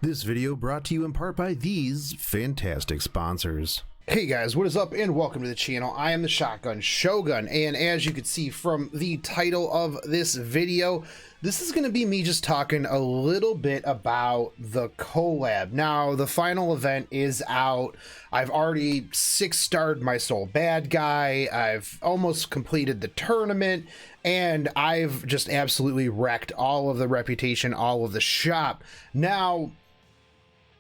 This video brought to you in part by these fantastic sponsors. Hey guys, what is up and welcome to the channel. I am the Shotgun Shogun, and as you can see from the title of this video, this is going to be me just talking a little bit about the Collab. Now, the final event is out. I've already 6-starred my sole bad guy. I've almost completed the tournament, and I've just absolutely wrecked all of the reputation, all of the shop. Now,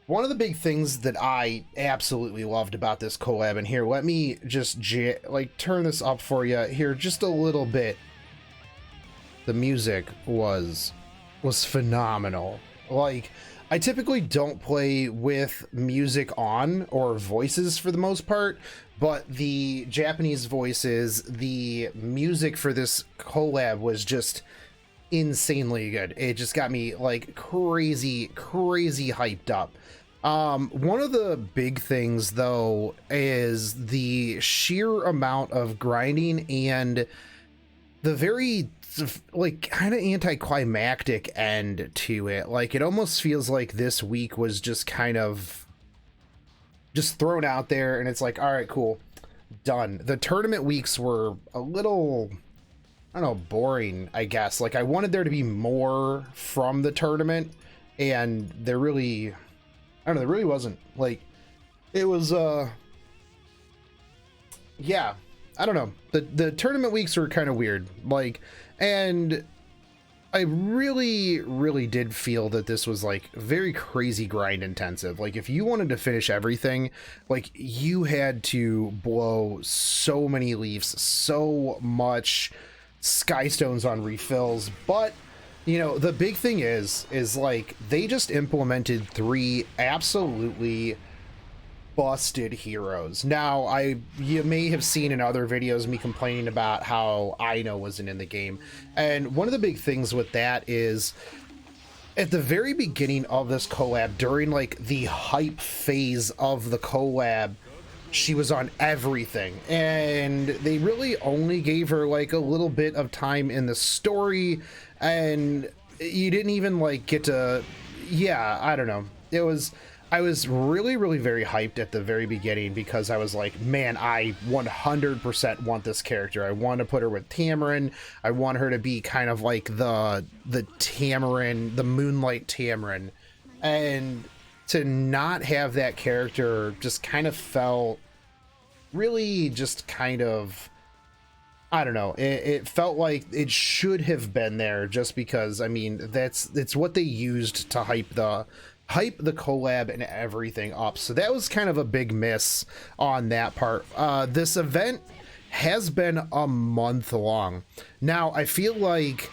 one of the big things that I absolutely loved about this collab, and here, let me just turn this up for you here just a little bit. The music was phenomenal. Like, I typically don't play with music on or voices for the most part, but the Japanese voices, the music for this collab was just insanely good. It just got me like crazy hyped up. One of the big things though is the sheer amount of grinding and the very like kind of anticlimactic end to it. Like, it almost feels like this week was just kind of just thrown out there and it's like, all right, cool, done. The tournament weeks were a little, I don't know, boring, I guess. Like, I wanted there to be more from the tournament, and there really, I don't know, there really wasn't. Like, it was, yeah, I don't know. The tournament weeks were kind of weird. Like, and I really did feel that this was like very crazy grind intensive. Like, if you wanted to finish everything, like, you had to blow so many leaves, so much skystones on refills. But you know, the big thing is like, they just implemented 3 absolutely busted heroes. Now, you may have seen in other videos me complaining about how Aino wasn't in the game, and one of the big things with that is at the very beginning of this collab, during like the hype phase of the collab, she was on everything, and they really only gave her like a little bit of time in the story, and you didn't even like get to, yeah, I don't know. I was really very hyped at the very beginning because I was like, man, I 100% want this character. I want to put her with Tamarin. I want her to be kind of like the Tamarin, the Moonlight Tamarin. And to not have that character just kind of felt really just kind of, I don't know, it felt like it should have been there, just because, I mean, it's what they used to hype the collab and everything up. So that was kind of a big miss on that part. This event has been a month long. Now, I feel like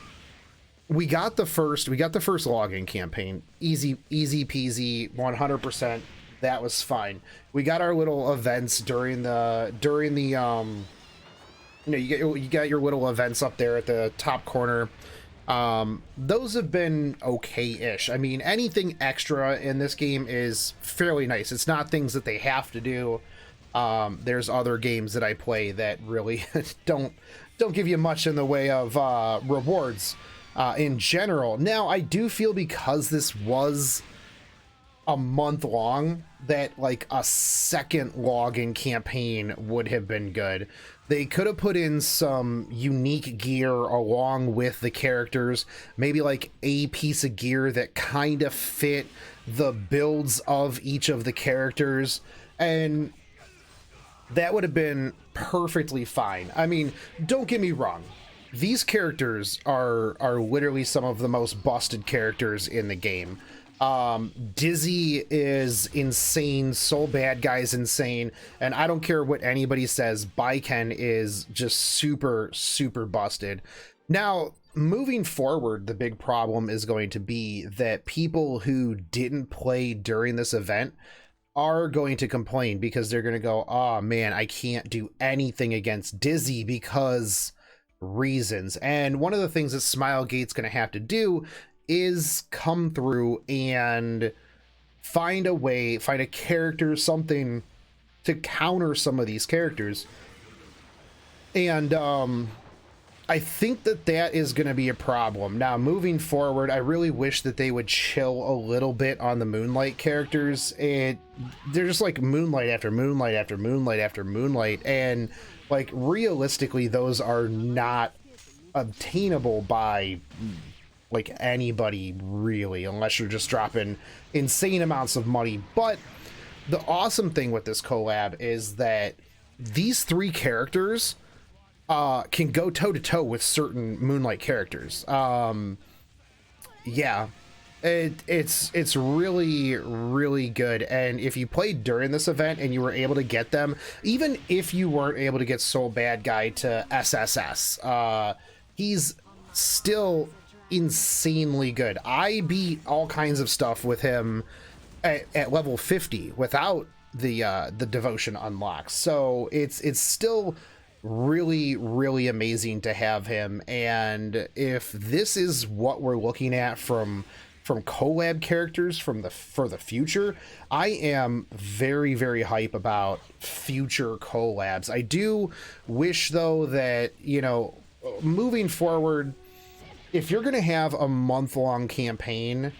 we got the first login campaign, easy peasy, 100%. That was fine. We got our little events during the you know, you got your little events up there at the top corner. Those have been okay-ish. I mean, anything extra in this game is fairly nice. It's not things that they have to do. There's other games that I play that really don't give you much in the way of rewards in general. Now, I do feel, because this was a month long, that like a second login campaign would have been good. They could have put in some unique gear along with the characters, maybe like a piece of gear that kind of fit the builds of each of the characters, and that would have been perfectly fine. I mean, don't get me wrong, these characters are literally some of the most busted characters in the game. Dizzy is insane, Soul Bad Guy is insane, and I don't care what anybody says, Baiken is just super busted. Now, moving forward, the big problem is going to be that people who didn't play during this event are going to complain, because they're going to go, oh man, I can't do anything against Dizzy because reasons. And one of the things that Smilegate's going to have to do is come through and find a character, something to counter some of these characters. And I think that that is going to be a problem. Now, moving forward, I really wish that they would chill a little bit on the Moonlight characters. They're just like Moonlight after Moonlight after Moonlight after Moonlight, and like realistically, those are not obtainable by like anybody really, unless you're just dropping insane amounts of money. But the awesome thing with this collab is that these three characters can go toe to toe with certain Moonlight characters. Yeah, it's really, really good. And if you played during this event and you were able to get them, even if you weren't able to get Soul Bad Guy to SSS, he's still insanely good. I beat all kinds of stuff with him at level 50 without the devotion unlocks. So it's still really, really amazing to have him. And if this is what we're looking at from collab characters for the future, I am very, very hype about future collabs. I do wish though that, you know, moving forward, if you're going to have a month-long campaign,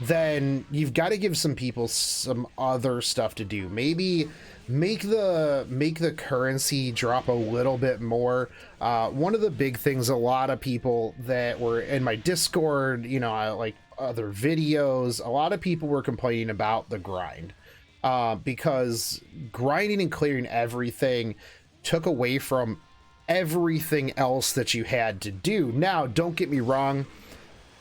then you've got to give some people some other stuff to do. Maybe make the currency drop a little bit more. One of the big things, a lot of people that were in my Discord, you know, like other videos, a lot of people were complaining about the grind, because grinding and clearing everything took away from everything else that you had to do. Now, don't get me wrong,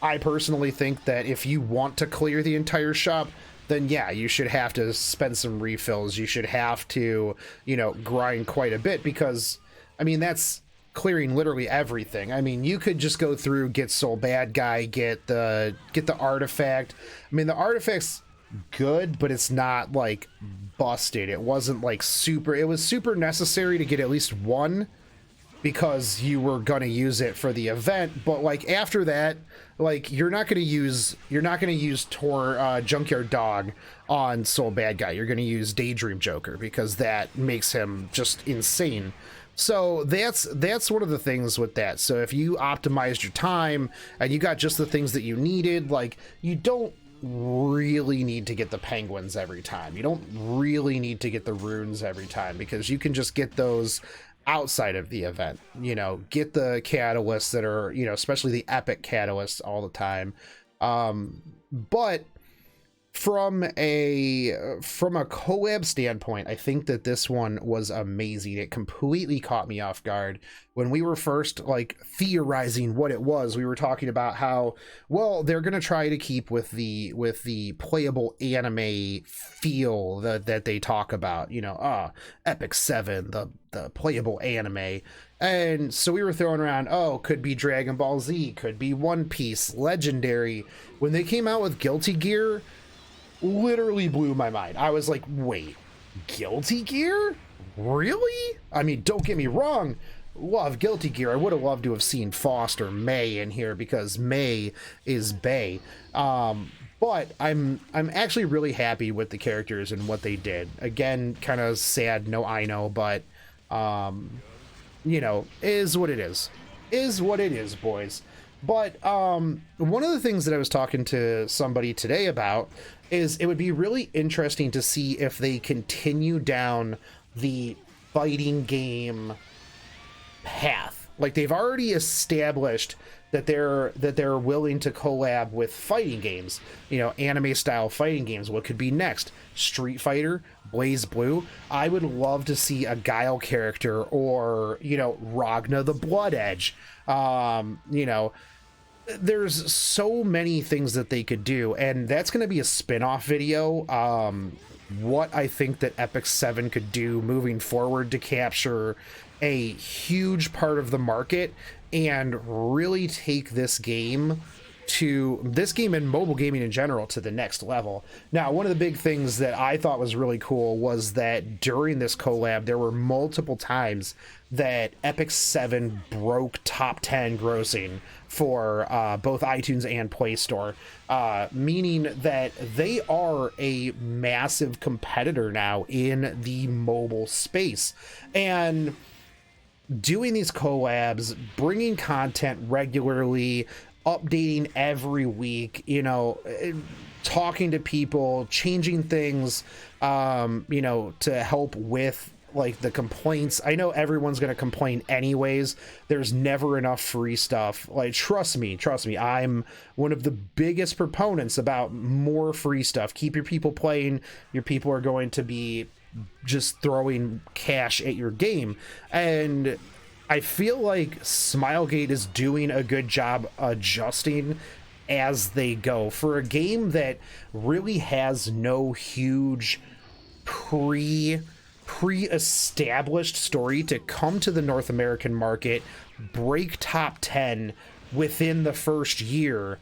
I personally think that if you want to clear the entire shop, then yeah, you should have to spend some refills. You should have to, you know, grind quite a bit, because I mean, that's clearing literally everything. I mean, you could just go through, get Soul Bad Guy, get the artifact. I mean, the artifact's good, but it's not like busted. It wasn't like super, it was super necessary to get at least one, because you were gonna use it for the event. But like after that, like you're not gonna use Junkyard Dog on Soul Bad Guy. You're gonna use Daydream Joker, because that makes him just insane. So that's one of the things with that. So if you optimized your time and you got just the things that you needed, like you don't really need to get the penguins every time. You don't really need to get the runes every time, because you can just get those outside of the event. You know, get the catalysts that are, you know, especially the epic catalysts all the time. But from a CoWeb standpoint, I think that this one was amazing. It completely caught me off guard when we were first like theorizing what it was. We were talking about how, well, they're going to try to keep with the playable anime feel that they talk about, you know, Epic 7, the playable anime. And so we were throwing around, oh, could be Dragon Ball Z, could be One Piece, Legendary. When they came out with Guilty Gear, literally blew my mind. I was like, wait, Guilty Gear? Really? I mean, don't get me wrong, love Guilty Gear. I would have loved to have seen Faust or May in here, because May is Bay. But I'm actually really happy with the characters and what they did. Again, kind of sad, no Ino, but you know, is what it is. Is what it is, boys. But one of the things that I was talking to somebody today about is it would be really interesting to see if they continue down the fighting game path. Like, they've already established that they're willing to collab with fighting games, you know, anime style fighting games. What could be next? Street Fighter, Blaze Blue. I would love to see a Guile character, or, you know, Ragna the Blood Edge. You know, there's so many things that they could do, and that's going to be a spin-off video. What I think that Epic 7 could do moving forward to capture a huge part of the market and really take this game and mobile gaming in general to the next level. Now, one of the big things that I thought was really cool was that during this collab, there were multiple times that Epic 7 broke top 10 grossing for both iTunes and Play Store, meaning that they are a massive competitor now in the mobile space. And doing these collabs, bringing content regularly, updating every week, talking to people, changing things, to help with like the complaints. I know everyone's going to complain anyways. There's never enough free stuff. Like, trust me, I'm one of the biggest proponents about more free stuff. Keep your people playing. Your people are going to be just throwing cash at your game. And I feel like Smilegate is doing a good job adjusting as they go for a game that really has no huge pre-established story to come to the North American market, break top 10 within the first year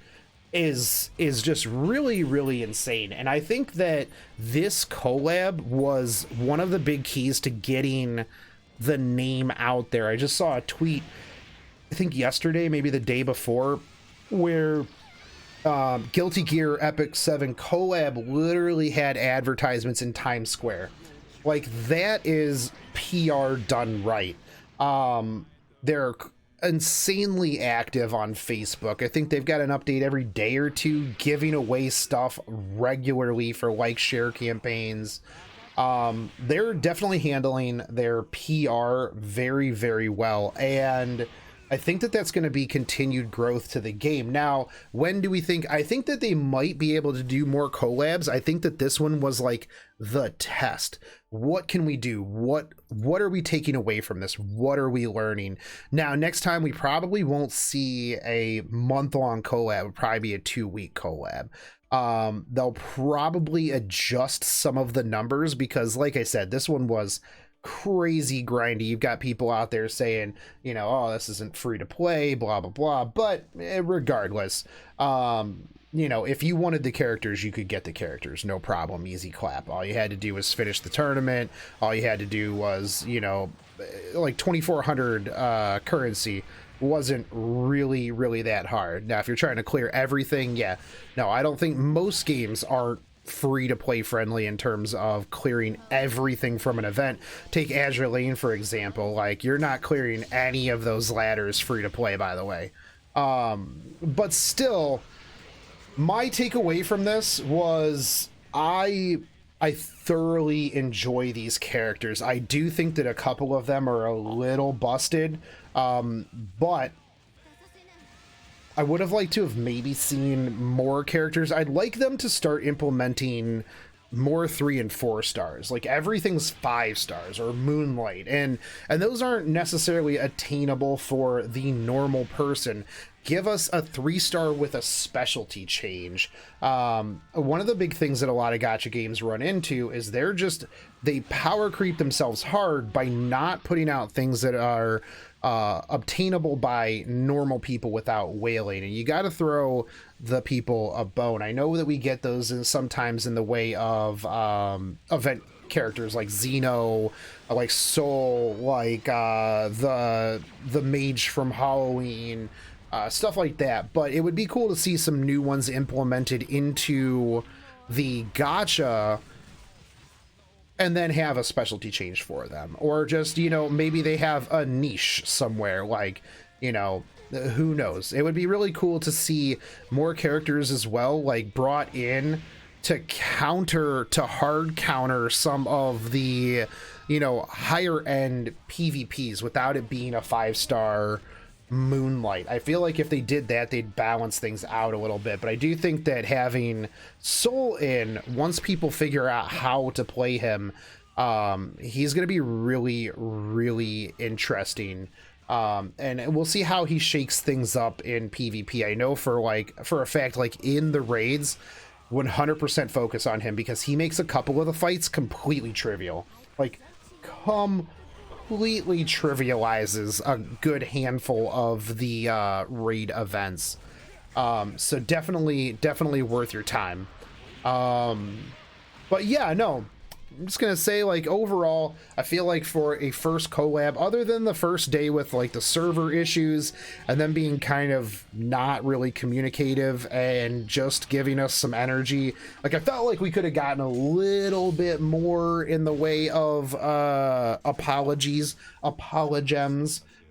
is just really, really insane. And I think that this collab was one of the big keys to getting the name out there. I just saw a tweet, I think yesterday, maybe the day before, where Guilty Gear Epic 7 collab literally had advertisements in Times Square. Like, that is PR done right. They're insanely active on Facebook. I think they've got an update every day or two, giving away stuff regularly for like share campaigns. They're definitely handling their PR very, very well. And I think that that's going to be continued growth to the game. Now, when do we think? I think that they might be able to do more collabs. I think that this one was like the test. What can we do? What are we taking away from this? What are we learning? Now, next time we probably won't see a month-long collab. It'll probably be a 2-week collab. They'll probably adjust some of the numbers because, like I said, this one was crazy grindy. You've got people out there saying, oh, this isn't free to play, blah blah blah. But regardless, if you wanted the characters, you could get the characters, no problem, easy clap. All you had to do was finish the tournament. All you had to do was, like 2,400 currency wasn't really that hard. Now, if you're trying to clear everything, no, I don't think most games aren't free to play friendly in terms of clearing everything from an event. Take Azure Lane, for example. Like, you're not clearing any of those ladders free to play, by the way. But still, my takeaway from this was I thoroughly enjoy these characters. I do think that a couple of them are a little busted, but I would have liked to have maybe seen more characters. I'd like them to start implementing more 3 and 4 stars. Like, everything's 5 stars or Moonlight, and those aren't necessarily attainable for the normal person. Give us a 3-star with a specialty change. One of the big things that a lot of gacha games run into is they power creep themselves hard by not putting out things that are obtainable by normal people without whaling, and you got to throw the people a bone. I know that we get those sometimes in the way of event characters like Xeno, like Soul, like the mage from Halloween, stuff like that. But it would be cool to see some new ones implemented into the gacha, and then have a specialty change for them, or just, maybe they have a niche somewhere, like, who knows. It would be really cool to see more characters as well, like, brought in to hard counter some of the, higher end PvPs without it being a 5-star Moonlight. I feel like if they did that, they'd balance things out a little bit. But I do think that having Soul in, once people figure out how to play him, he's going to be really, really interesting. And we'll see how he shakes things up in PvP. I know for a fact, like, in the raids, 100% focus on him, because he makes a couple of the fights completely trivial. Like, completely trivializes a good handful of the raid events. So definitely worth your time. But yeah, no, I'm just gonna say, like, overall, I feel like for a first collab, other than the first day with like the server issues and them being kind of not really communicative and just giving us some energy, like I felt like we could have gotten a little bit more in the way of apologems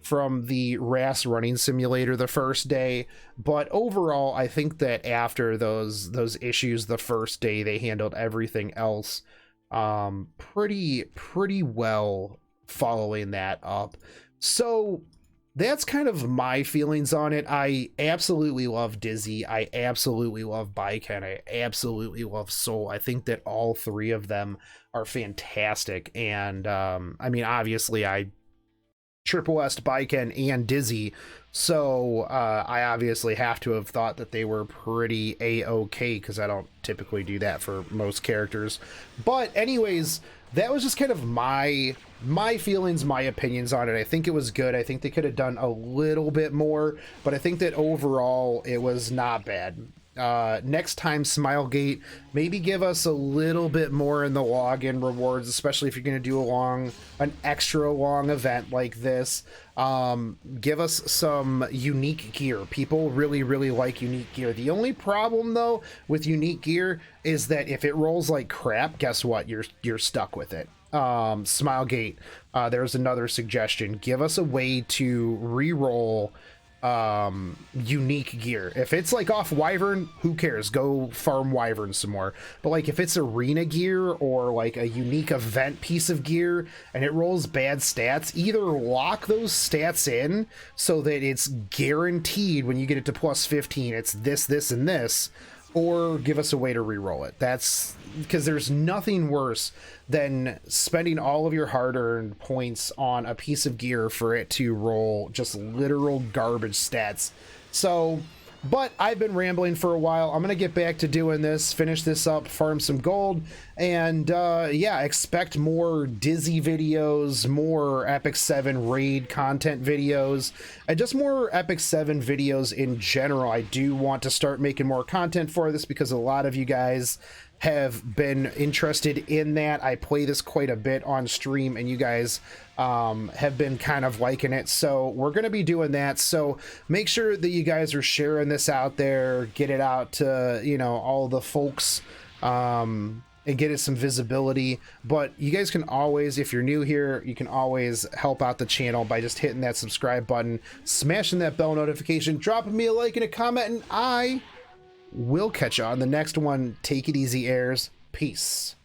from the RAS running simulator the first day. But overall, I think that after those issues the first day, they handled everything else pretty well following that up. So that's kind of my feelings on it. I absolutely love Dizzy. I absolutely love Baiken. I absolutely love Soul. I think that all three of them are fantastic. And I mean, obviously I triple S Baiken and Dizzy, so I obviously have to have thought that they were pretty a-okay, because I don't typically do that for most characters. But anyways, that was just kind of my feelings, my opinions on it. I think it was good. I think they could have done a little bit more, but I think that overall it was not bad. Next time, Smilegate, maybe give us a little bit more in the login rewards, especially if you're going to do an extra long event like this. Give us some unique gear. People really like unique gear. The only problem though with unique gear is that if it rolls like crap, guess what? You're stuck with it. Smilegate, there's another suggestion. Give us a way to re-roll unique gear. If it's like off Wyvern, who cares? Go farm Wyvern some more. But like if it's arena gear or like a unique event piece of gear and it rolls bad stats, either lock those stats in so that it's guaranteed when you get it to plus 15 it's this and this, or give us a way to re-roll it. That's because there's nothing worse than spending all of your hard-earned points on a piece of gear for it to roll just literal garbage stats. So, but I've been rambling for a while. I'm gonna get back to doing this, finish this up, farm some gold, and yeah, expect more Dizzy videos, more Epic 7 raid content videos, and just more Epic 7 videos in general. I do want to start making more content for this because a lot of you guys have been interested in that. I play this quite a bit on stream and you guys have been kind of liking it, so we're going to be doing that. So make sure that you guys are sharing this out there, get it out to, you know, all the folks, and get it some visibility. But you guys can always, if you're new here, you can always help out the channel by just hitting that subscribe button, smashing that bell notification, dropping me a like and a comment, and I will catch you on the next one. Take it easy, heirs. Peace.